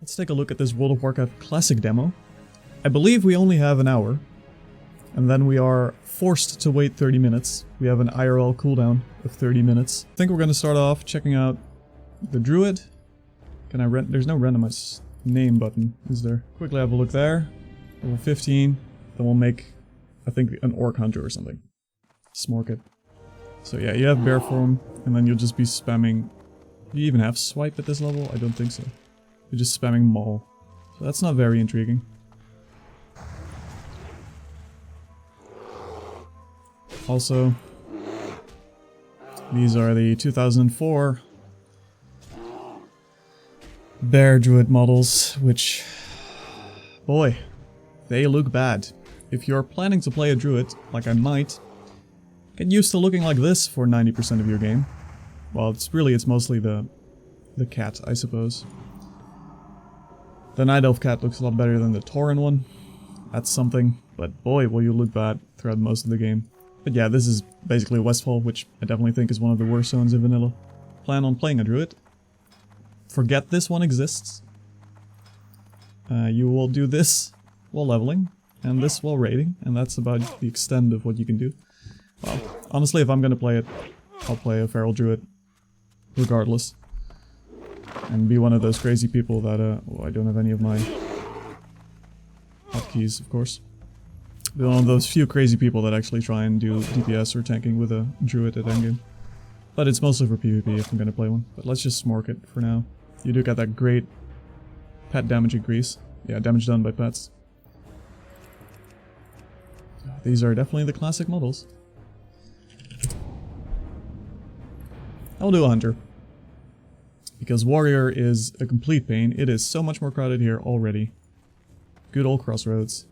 Let's take a look at this World of Warcraft Classic demo. I believe we only have an hour, and then we are forced to wait 30 minutes. We have an IRL cooldown of 30 minutes. I think we're going to start off checking out the Druid. Can I there's no randomize name button, is there? Quickly have a look there. Level 15. Then we'll make, I think, an Orc Hunter or something. Smork it. So yeah, you have bear form, and then you'll just be spamming... Do you even have swipe at this level? I don't think so. You're just spamming maul. So that's not very intriguing. Also, these are the 2004 Bear Druid models, which, boy, they look bad. If you're planning to play a Druid, like I might, get used to looking like this for 90% of your game. Well, it's mostly the cat, I suppose. The Night Elf cat looks a lot better than the Tauren one. That's something, but boy, will you look bad throughout most of the game. But yeah, this is basically Westfall, which I definitely think is one of the worst zones in vanilla. Plan on playing a Druid. Forget this one exists. You will do this while leveling, and this while raiding, and that's about the extent of what you can do. Well, honestly, if I'm gonna play it, I'll play a Feral Druid, regardless. And be one of those crazy people that, oh, I don't have any of my hotkeys, of course. Be one of those few crazy people that actually try and do DPS or tanking with a Druid at endgame. But it's mostly for PvP if I'm gonna play one. But let's just smork it for now. You do got that great pet damage increase. Yeah, damage done by pets. These are definitely the classic models. I'll do a Hunter. Because Warrior is a complete pain. It is so much more crowded here already. Good old Crossroads.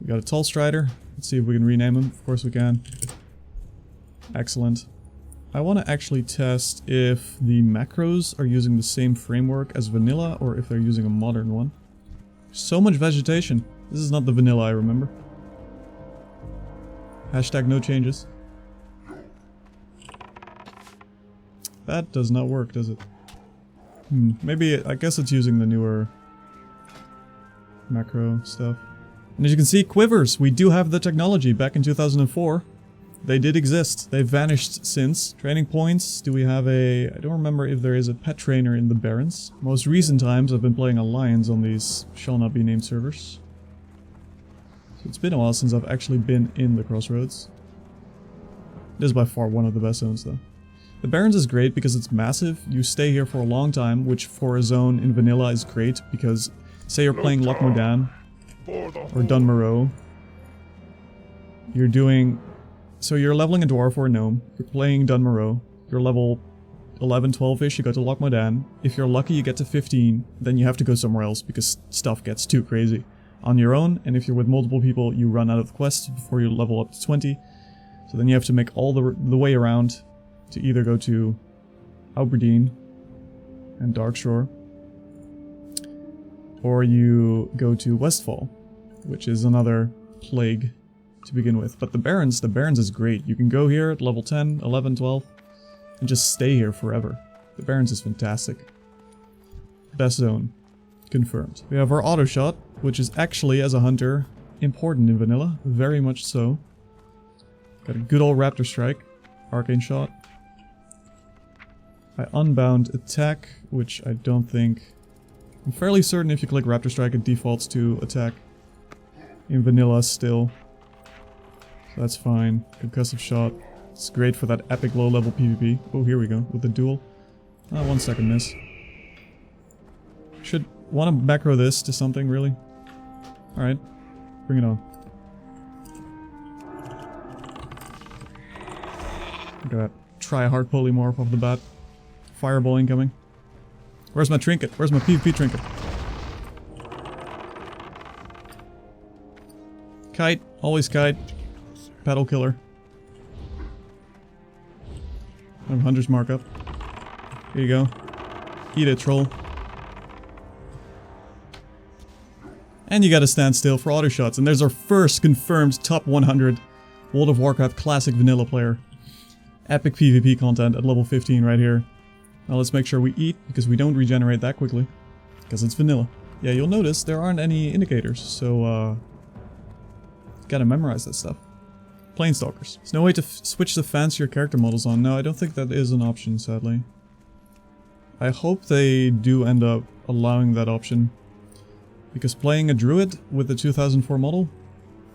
We got a Tall Strider. Let's see if we can rename him. Of course we can. Excellent. I want to actually test if the macros are using the same framework as vanilla or if they're using a modern one. So much vegetation. This is not the vanilla I remember. Hashtag no changes. That does not work, does it? Maybe, I guess it's using the newer macro stuff. And as you can see, quivers! We do have the technology back in 2004. They did exist. They've vanished since. Training points, do we have a... I don't remember if there is a pet trainer in the Barrens. Most recent times I've been playing Alliance on these shall not be named servers. So it's been a while since I've actually been in the Crossroads. This is by far one of the best zones though. The Barrens is great because it's massive. You stay here for a long time, which for a zone in vanilla is great because say you're playing Loch Modan or Dunmoreau. You're doing... So you're leveling a dwarf or a gnome, you're playing Dunmoreau, you're level 11, 12-ish, you go to Loch Modan. If you're lucky you get to 15, then you have to go somewhere else because stuff gets too crazy on your own, and if you're with multiple people you run out of quests before you level up to 20. So then you have to make all the way around to either go to Aberdeen and Darkshore, or you go to Westfall, which is another plague to begin with. But the Barrens is great. You can go here at level 10, 11, 12, and just stay here forever. The Barrens is fantastic. Best zone. Confirmed. We have our auto shot, which is actually, as a hunter, important in vanilla. Very much so. Got a good old Raptor Strike. Arcane shot. I unbound attack, which I don't think... I'm fairly certain if you click Raptor Strike it defaults to attack in vanilla still. So that's fine. Concussive shot. It's great for that epic low level PvP. Oh, here we go, with the duel. 1 second miss. Should want to macro this to something, really. Alright, bring it on. Look at that. Try a hard polymorph off the bat. Fireball incoming. Where's my trinket? Where's my PvP trinket? Kite. Always kite. Paddle killer. I have Hunter's markup. Here you go. Eat it, troll. And you gotta stand still for auto shots. And there's our first confirmed top 100 World of Warcraft Classic Vanilla player. Epic PvP content at level 15 right here. Now let's make sure we eat, because we don't regenerate that quickly. Because it's vanilla. Yeah, you'll notice there aren't any indicators, so gotta memorize that stuff. Planestalkers. There's no way to switch the fancier character models on. No, I don't think that is an option, sadly. I hope they do end up allowing that option. Because playing a druid with the 2004 model?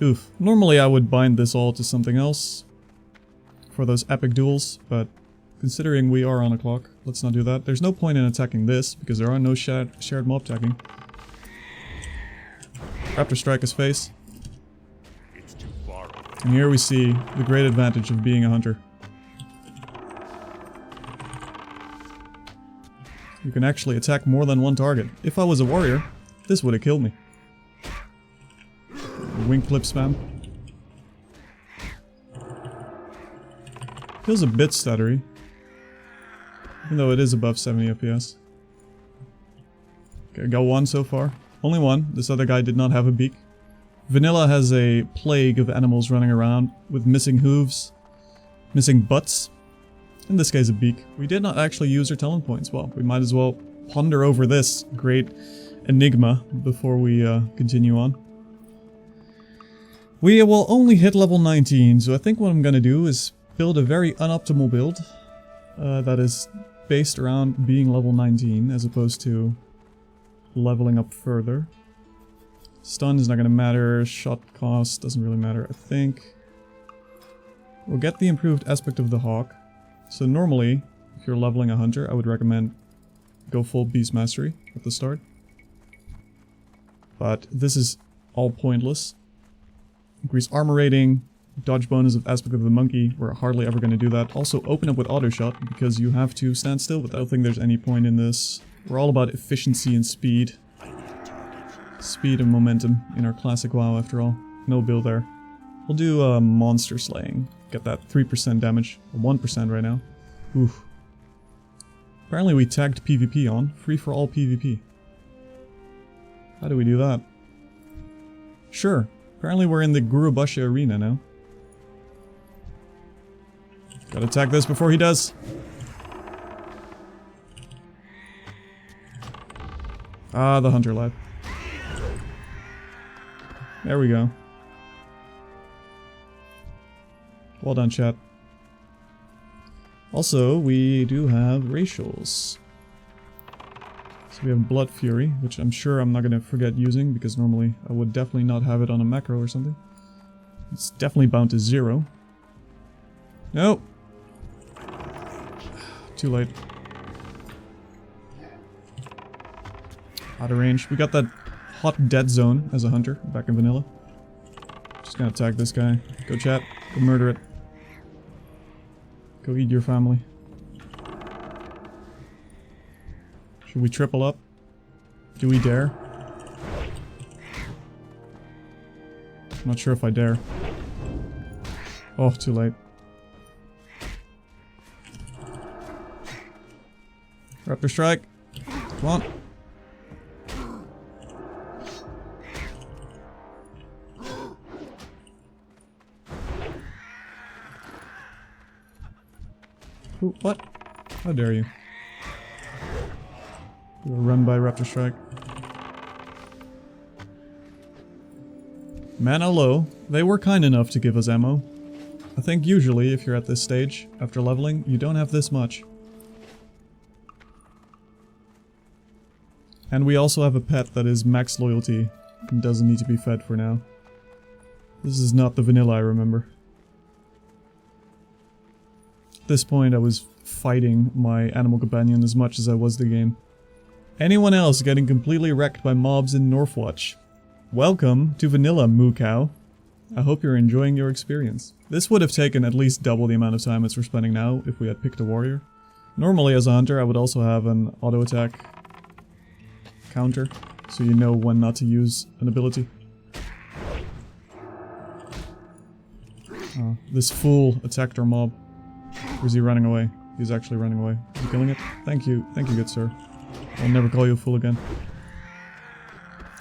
Oof. Normally I would bind this all to something else for those epic duels, but considering we are on a clock, let's not do that. There's no point in attacking this, because there are no shared mob tagging. Raptor strike his face. And here we see the great advantage of being a hunter. You can actually attack more than one target. If I was a warrior, this would have killed me. Wing clip spam. Feels a bit stuttery. Even though it is above 70 FPS. Okay, got one so far. Only one. This other guy did not have a beak. Vanilla has a plague of animals running around with missing hooves, missing butts. In this case, a beak. We did not actually use our talent points. Well, we might as well ponder over this great enigma before we continue on. We will only hit level 19, so I think what I'm gonna do is build a very unoptimal build that is based around being level 19 as opposed to leveling up further. Stun is not gonna matter, shot cost doesn't really matter, I think. We'll get the improved aspect of the hawk. So normally, if you're leveling a hunter, I would recommend go full beast mastery at the start. But this is all pointless. Increase armor rating, dodge bonus of aspect of the monkey, we're hardly ever going to do that. Also open up with auto shot, because you have to stand still, but I don't think there's any point in this. We're all about efficiency and speed. Speed and momentum in our classic WoW after all. No build there. We'll do monster slaying. Get that 3% damage, or 1% right now. Oof. Apparently we tagged PvP on, free for all PvP. How do we do that? Sure. Apparently we're in the Gurubasha arena now. Gotta attack this before he does. Ah, the hunter lad. There we go. Well done, chat. Also, we do have racials. So we have Blood Fury, which I'm sure I'm not going to forget using, because normally I would definitely not have it on a macro or something. It's definitely bound to 0. Nope. Too late. Out of range. We got that hot dead zone as a hunter back in vanilla. Just gonna attack this guy. Go chat. Go murder it. Go eat your family. Should we triple up? Do we dare? I'm not sure if I dare. Oh, too late. Raptor strike. Come on. Ooh, what? How dare you? You were run by Raptor Strike. Mana low. They were kind enough to give us ammo. I think usually, if you're at this stage, after leveling, you don't have this much. And we also have a pet that is max loyalty and doesn't need to be fed for now. This is not the vanilla I remember. At this point I was fighting my animal companion as much as I was the game. Anyone else getting completely wrecked by mobs in Northwatch? Welcome to Vanilla, Moo Cow. I hope you're enjoying your experience. This would have taken at least double the amount of time as we're spending now if we had picked a warrior. Normally as a hunter I would also have an auto attack counter, so you know when not to use an ability. This fool attacked our mob. Or is he running away? He's actually running away. Is he killing it? Thank you, good sir. I'll never call you a fool again.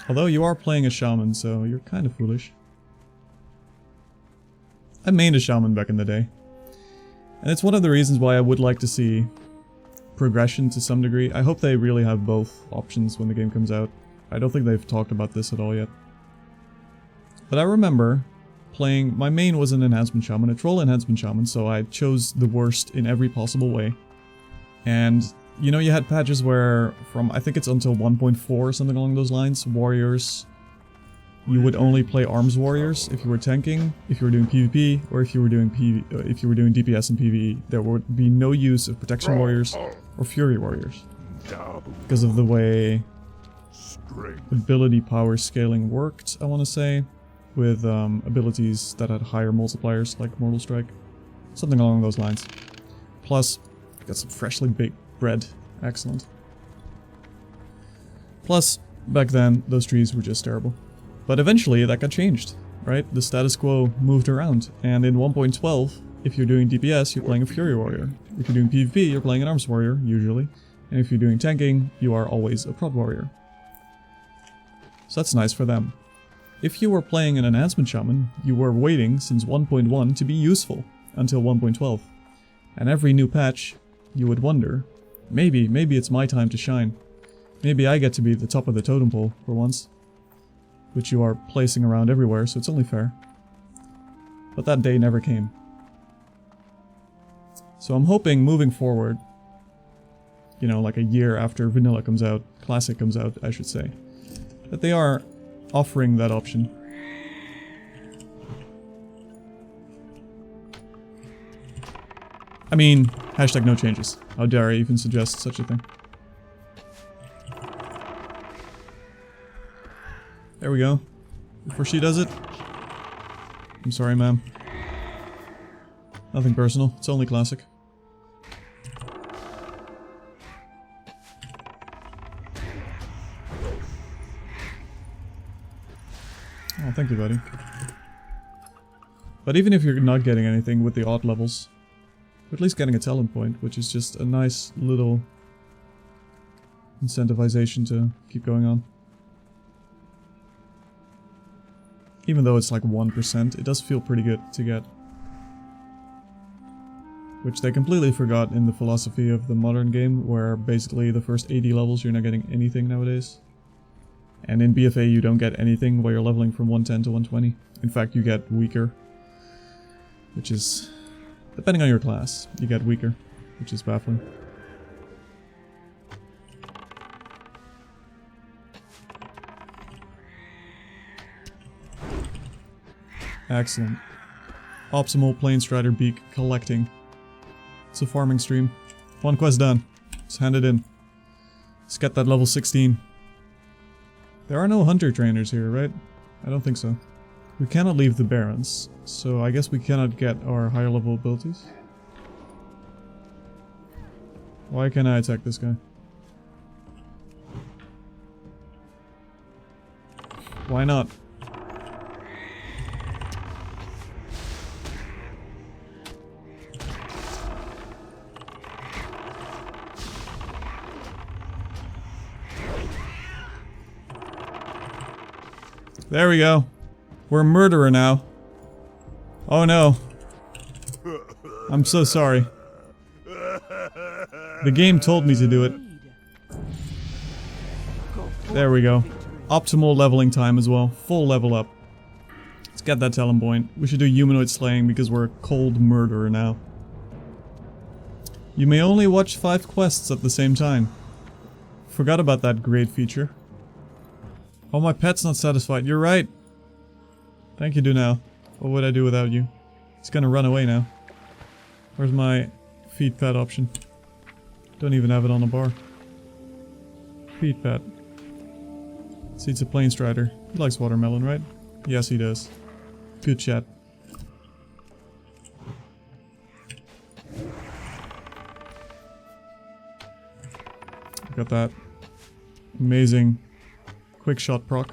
Although you are playing a shaman, so you're kind of foolish. I mained a shaman back in the day. And it's one of the reasons why I would like to see progression to some degree. I hope they really have both options when the game comes out. I don't think they've talked about this at all yet. But I remember playing, my main was an enhancement shaman, a troll enhancement shaman, so I chose the worst in every possible way. And, you know, you had patches where, from, I think it's until 1.4 or something along those lines, warriors, you would only play arms warriors if you were tanking, if you were doing PvP, or if you were doing DPS and PvE. There would be no use of protection warriors or fury warriors. Because of the way ability power scaling worked, I want to say. With abilities that had higher multipliers, like Mortal Strike. Something along those lines. Plus, got some freshly baked bread. Excellent. Plus, back then, those trees were just terrible. But eventually, that got changed, right? The status quo moved around, and in 1.12, if you're doing DPS, you're playing a Fury Warrior. If you're doing PvP, you're playing an Arms Warrior, usually. And if you're doing tanking, you are always a Prod Warrior. So that's nice for them. If you were playing an Enhancement Shaman, you were waiting since 1.1 to be useful until 1.12. And every new patch, you would wonder, maybe it's my time to shine. Maybe I get to be the top of the totem pole for once. Which you are placing around everywhere, so it's only fair. But that day never came. So I'm hoping moving forward, you know, like a year after Vanilla comes out, Classic comes out, I should say, that they are offering that option. I mean, hashtag no changes. How dare I even suggest such a thing. There we go. Before she does it. I'm sorry, ma'am. Nothing personal. It's only Classic. Oh, thank you, buddy. But even if you're not getting anything with the odd levels, you're at least getting a talent point, which is just a nice little incentivization to keep going on. Even though it's like 1%, it does feel pretty good to get. Which they completely forgot in the philosophy of the modern game, where basically the first 80 levels you're not getting anything nowadays. And in BFA you don't get anything while you're leveling from 110 to 120. In fact, you get weaker. Which is, depending on your class, you get weaker, which is baffling. Excellent. Optimal Planestrider beak collecting. It's a farming stream. One quest done. Let's hand it in. Let's get that level 16. There are no hunter trainers here, right? I don't think so. We cannot leave the Barrens, so I guess we cannot get our higher level abilities. Why can't I attack this guy? Why not? There we go. We're a murderer now. Oh no. I'm so sorry. The game told me to do it. There we go. Optimal leveling time as well. Full level up. Let's get that talent point. We should do humanoid slaying because we're a cold murderer now. You may only watch 5 quests at the same time. Forgot about that great feature. Oh, my pet's not satisfied. You're right. Thank you, Dunal. What would I do without you? He's gonna run away now. Where's my feed pet option? Don't even have it on the bar. Feed pet. Seeds a Planestrider. He likes watermelon, right? Yes, he does. Good chat. Got that amazing quick shot proc.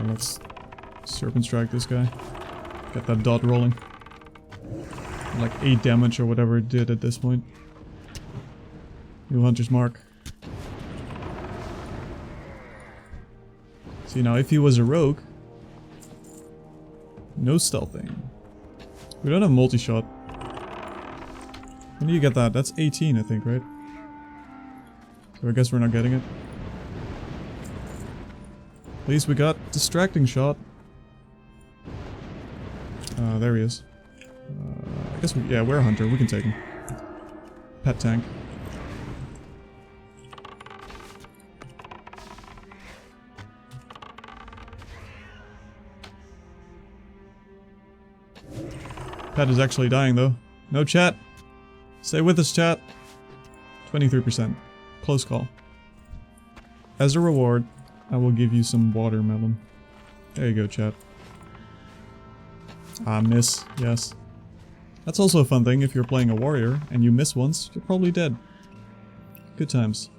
Let's Serpent Strike this guy. Get that dot rolling. Like 8 damage or whatever it did at this point. New Hunter's Mark. See, now if he was a rogue, no stealthing. We don't have multi-shot. When do you get that? That's 18, I think, right? So I guess we're not getting it. At least we got distracting shot. There he is. I guess yeah, we're a hunter. We can take him. Pet tank. Pet is actually dying though. No chat. Stay with us, chat. 23%. Close call. As a reward, I will give you some watermelon. There you go, chat. Ah, miss. Yes. That's also a fun thing. If you're playing a warrior and you miss once, you're probably dead. Good times.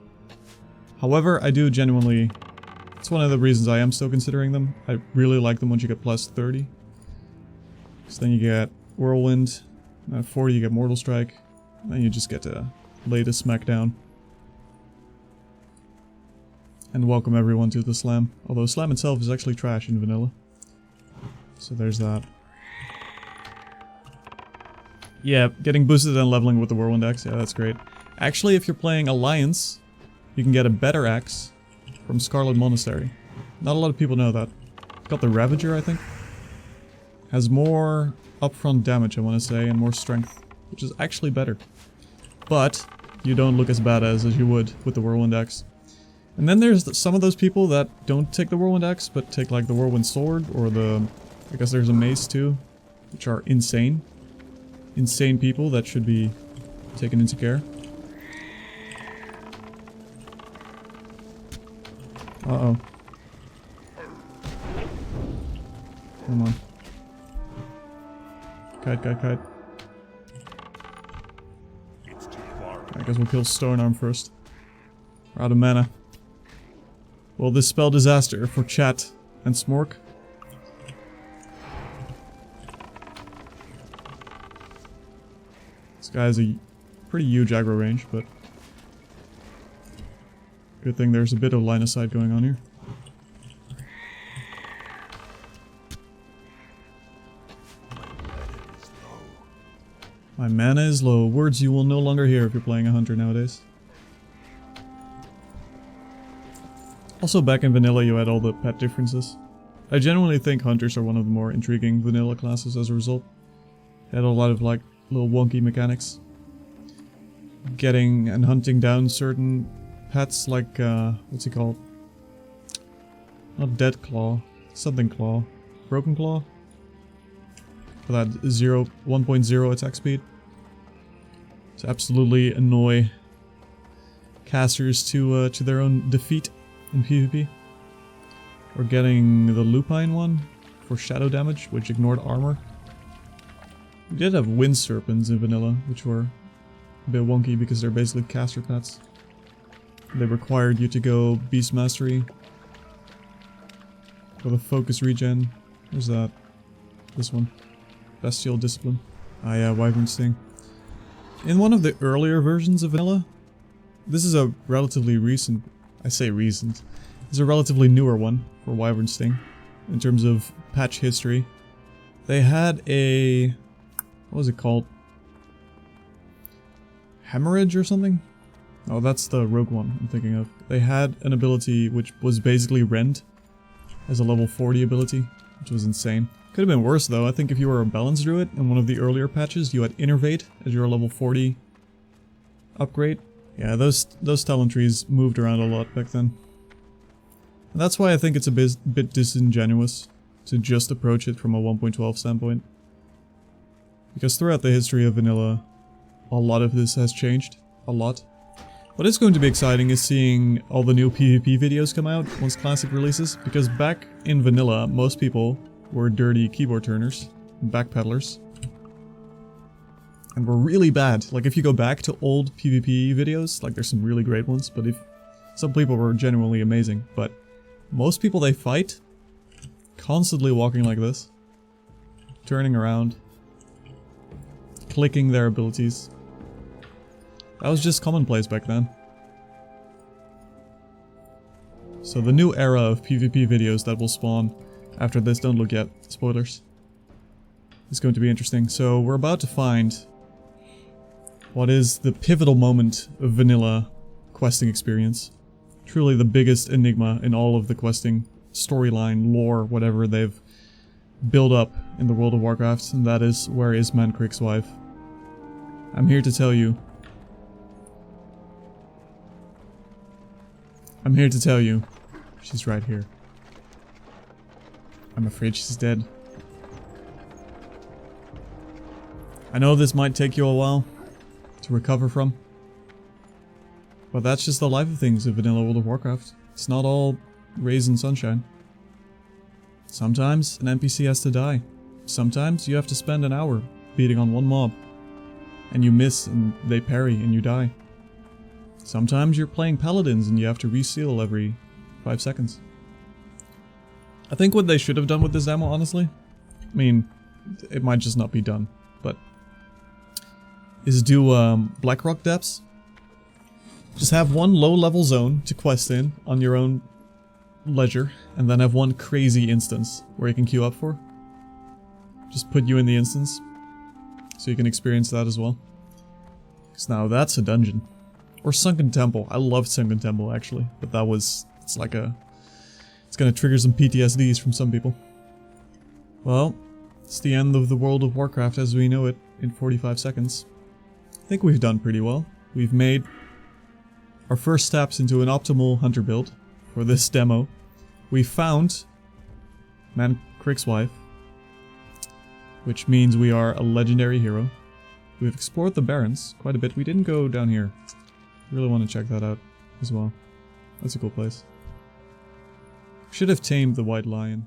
However, I do genuinely... It's one of the reasons I am still considering them. I really like them once you get plus 30. So then you get Whirlwind. At 40 you get Mortal Strike. Then you just get to lay the smack down. And welcome everyone to the Slam. Although Slam itself is actually trash in vanilla. So there's that. Yeah, getting boosted and leveling with the Whirlwind Axe, yeah, that's great. Actually, if you're playing Alliance, you can get a better axe from Scarlet Monastery. Not a lot of people know that. It's got the Ravager, I think. Has more upfront damage, I want to say, and more strength, which is actually better. But you don't look as badass as you would with the Whirlwind Axe. And then there's some of those people that don't take the Whirlwind Axe, but take like the Whirlwind Sword, or the... I guess there's a Mace too, which are insane. Insane people that should be taken into care. Uh-oh. Come on. Kite, kite, kite. I guess we'll kill Stonearm first. We're out of mana. Will this spell disaster for chat and Smork? This guy has a pretty huge aggro range, but good thing there's a bit of line of sight going on here. My mana is low. Words you will no longer hear if you're playing a hunter nowadays. Also, back in vanilla you had all the pet differences. I genuinely think hunters are one of the more intriguing vanilla classes as a result. They had a lot of like little wonky mechanics. Getting and hunting down certain pets like, what's he called? Not Dead Claw, something Claw. Broken Claw? For that 1.0 attack speed. To absolutely annoy casters to their own defeat in PvP. Or getting the Lupine one for shadow damage, which ignored armor. We did have Wind Serpents in vanilla, which were a bit wonky because they're basically caster pets. They required you to go Beast Mastery. For the focus regen. Where's that? This one. Bestial Discipline. Ah yeah, Wyvern Sting. In one of the earlier versions of vanilla, this is a relatively recent, I say recent, it's a relatively newer one for Wyvern Sting, in terms of patch history. They had a, what was it called? Hemorrhage or something? Oh, that's the rogue one I'm thinking of. They had an ability which was basically Rend, as a level 40 ability, which was insane. Could have been worse though. I think if you were a Balance Druid in one of the earlier patches, you had Innervate as your level 40 upgrade. Yeah, those talent trees moved around a lot back then. And that's why I think it's a bit disingenuous to just approach it from a 1.12 standpoint. Because throughout the history of vanilla, a lot of this has changed. A lot. What is going to be exciting is seeing all the new PvP videos come out once Classic releases, because back in vanilla, most people were dirty keyboard turners, backpedalers, and were really bad. Like if you go back to old PvP videos, like there's some really great ones, but if some people were genuinely amazing, but most people they fight, constantly walking like this, turning around, clicking their abilities. That was just commonplace back then. So the new era of PvP videos that will spawn after this, don't look yet, spoilers. It's going to be interesting. So we're about to find what is the pivotal moment of vanilla questing experience. Truly the biggest enigma in all of the questing storyline, lore, whatever they've built up in the World of Warcraft, and that is, where is Mancrick's wife? I'm here to tell you. I'm here to tell you. She's right here. I'm afraid she's dead. I know this might take you a while to recover from, but that's just the life of things in vanilla World of Warcraft. It's not all rays and sunshine. Sometimes an NPC has to die. Sometimes you have to spend an hour beating on one mob, and you miss and they parry and you die. Sometimes you're playing paladins and you have to reseal every 5 seconds. I think what they should have done with this demo, honestly, I mean, it might just not be done, but is do Blackrock depths. Just have one low-level zone to quest in on your own leisure, and then have one crazy instance where you can queue up for. Just put you in the instance, so you can experience that as well. Because now that's a dungeon. Or Sunken Temple. I love Sunken Temple, actually, but that was... it's like a... it's gonna trigger some PTSDs from some people. Well, it's the end of the World of Warcraft as we know it in 45 seconds. I think we've done pretty well. We've made our first steps into an optimal hunter build for this demo. We found Mancrick's wife, which means we are a legendary hero. We've explored the Barrens quite a bit. We didn't go down here. Really want to check that out as well. That's a cool place. Should have tamed the white lion.